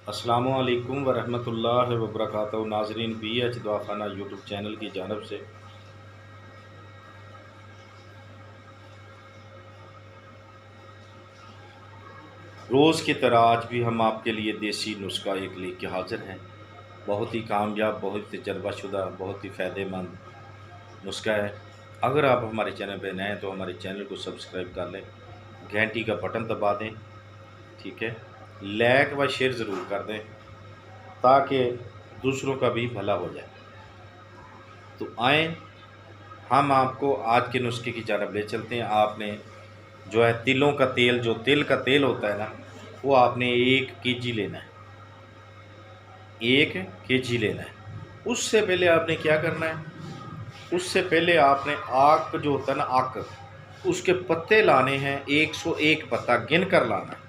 अस्सलामुअलैकुम वरहमतुल्लाहि वबरकातुहू। नाज़रीन, BH दवाखाना यूट्यूब चैनल की जानब से रोज़ की तरह आज भी हम आपके लिए देसी नुस्खा एक लेके हाज़िर हैं। बहुत ही कामयाब, बहुत ही तजर्बाशुदा, बहुत ही फ़ायदेमंद नुस्खा है। अगर आप हमारे चैनल पर नए हैं तो हमारे चैनल को सब्सक्राइब कर लें, घंटी का बटन दबा दें, ठीक है। लाइक व शेयर ज़रूर कर दें ताकि दूसरों का भी भला हो जाए। तो आएँ, हम आपको आज के नुस्खे की जानब ले चलते हैं। आपने जो है तिलों का तेल, जो तिल का तेल होता है ना, वो आपने 1 केजी लेना है। 1 केजी लेना है। उससे पहले आपने क्या करना है, उससे पहले आपने आक जो होता है ना, आक, उसके पत्ते लाने हैं। 101 पत्ता गिन कर लाना है,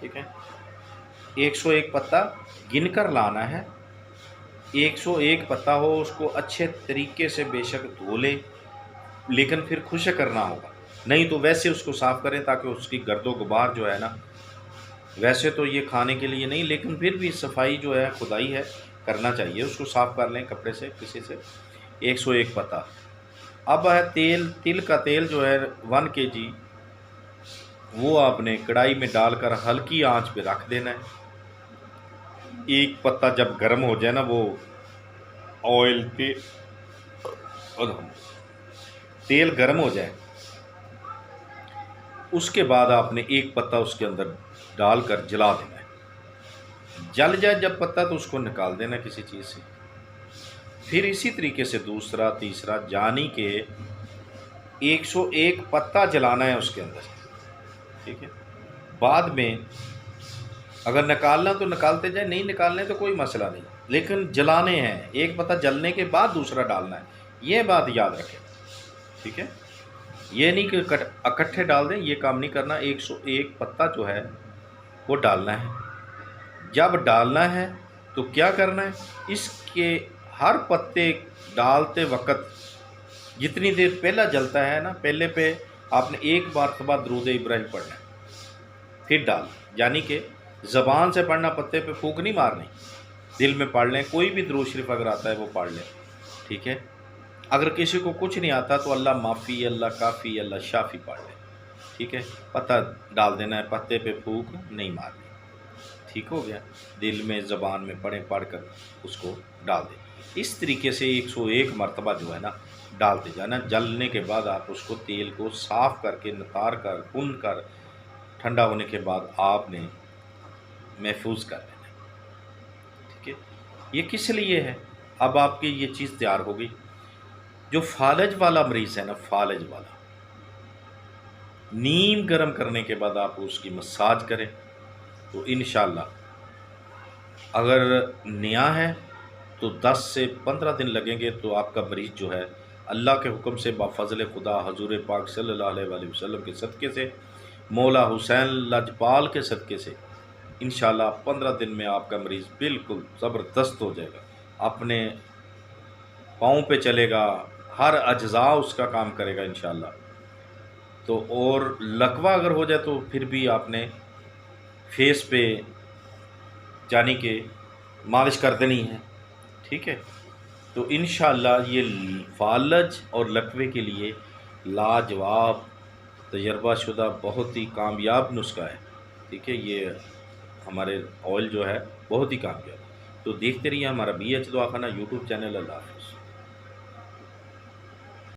ठीक है। 101 पत्ता गिन कर लाना है। 101 पत्ता हो, उसको अच्छे तरीके से बेशक धो लें, लेकिन फिर खुश्क करना होगा। नहीं तो वैसे उसको साफ़ करें ताकि उसकी गर्दो गुबार जो है ना, वैसे तो ये खाने के लिए नहीं, लेकिन फिर भी सफाई जो है, खुदाई है, करना चाहिए। उसको साफ़ कर लें कपड़े से, किसी से। 101 पत्ता। अब है तेल, तिल का तेल जो है 1 केजी, वो आपने कढ़ाई में डालकर हल्की आंच पे रख देना है। एक पत्ता जब गर्म हो जाए ना, वो ऑयल पे तेल गर्म हो जाए, उसके बाद आपने एक पत्ता उसके अंदर डालकर जला देना है। जल जाए जब पत्ता तो उसको निकाल देना किसी चीज़ से। फिर इसी तरीके से दूसरा, तीसरा, यानी कि 101 पत्ता जलाना है उसके अंदर, ठीक है। बाद में अगर निकालना तो निकालते जाए, नहीं निकालने तो कोई मसला नहीं, लेकिन जलाने हैं। एक पत्ता जलने के बाद दूसरा डालना है, ये बात याद रखें, ठीक है। ये नहीं कि इकट्ठे डाल दें, ये काम नहीं करना। 101 पत्ता जो है वो डालना है। जब डालना है तो क्या करना है, इसके हर पत्ते डालते वक्त जितनी देर पहला जलता है ना, पहले पे आपने एक मरतबा दुरूद इब्राहिम पढ़ना है, फिर डाल, यानी कि ज़बान से पढ़ना, पत्ते पे फूंक नहीं मारनी, दिल में पढ़ लें। कोई भी दुरूद शरीफ अगर आता है वो पढ़ लें, ठीक है। अगर किसी को कुछ नहीं आता तो अल्लाह माफ़ी, अल्लाह काफ़ी, अल्लाह शाफ़ी पढ़ लें, ठीक है। पत्ता डाल देना है, पत्ते पे फूंक नहीं मारनी, ठीक हो गया। दिल में, ज़बान में पढ़ कर उसको डाल दें। इस तरीके से 101 मरतबा जो है ना डालते जाना। जलने के बाद आप उसको, तेल को साफ़ करके, नितार कर, भून कर, ठंडा होने के बाद आपने महफूज कर लेना, ठीक है। ये किस लिए है, अब आपकी ये चीज़ तैयार हो गई। जो फालज वाला मरीज़ है ना, फालज वाला, नीम गर्म करने के बाद आप उसकी मसाज करें तो इंशाअल्लाह, अगर नया है तो 10 से 15 दिन लगेंगे तो आपका मरीज़ जो है, अल्लाह के हुक्म से, बाफ़ज़ल खुदा, हजूर पाक सल्लल्लाहु अलैहि वसल्लम के सदक़े से, मौला हुसैन लजपाल के सदक़े से, इंशाअल्लाह 15 दिन में आपका मरीज़ बिल्कुल ज़बरदस्त हो जाएगा। अपने पाँव पे चलेगा, हर अज्ज़ा उसका काम करेगा इंशाअल्लाह। तो और लकवा अगर हो जाए तो फिर भी आपने फेस पे, यानी कि मालिश कर देनी है, ठीक है। तो इंशाअल्लाह ये फालज और लकवे के लिए लाजवाब, तजर्बाशुदा, बहुत ही कामयाब नुस्खा है, ठीक है। ये हमारे ऑयल जो है बहुत ही कामयाब। तो देखते रहिए हमारा BH दवाखाना यूट्यूब चैनल। अल्लाह हाफ़िज़।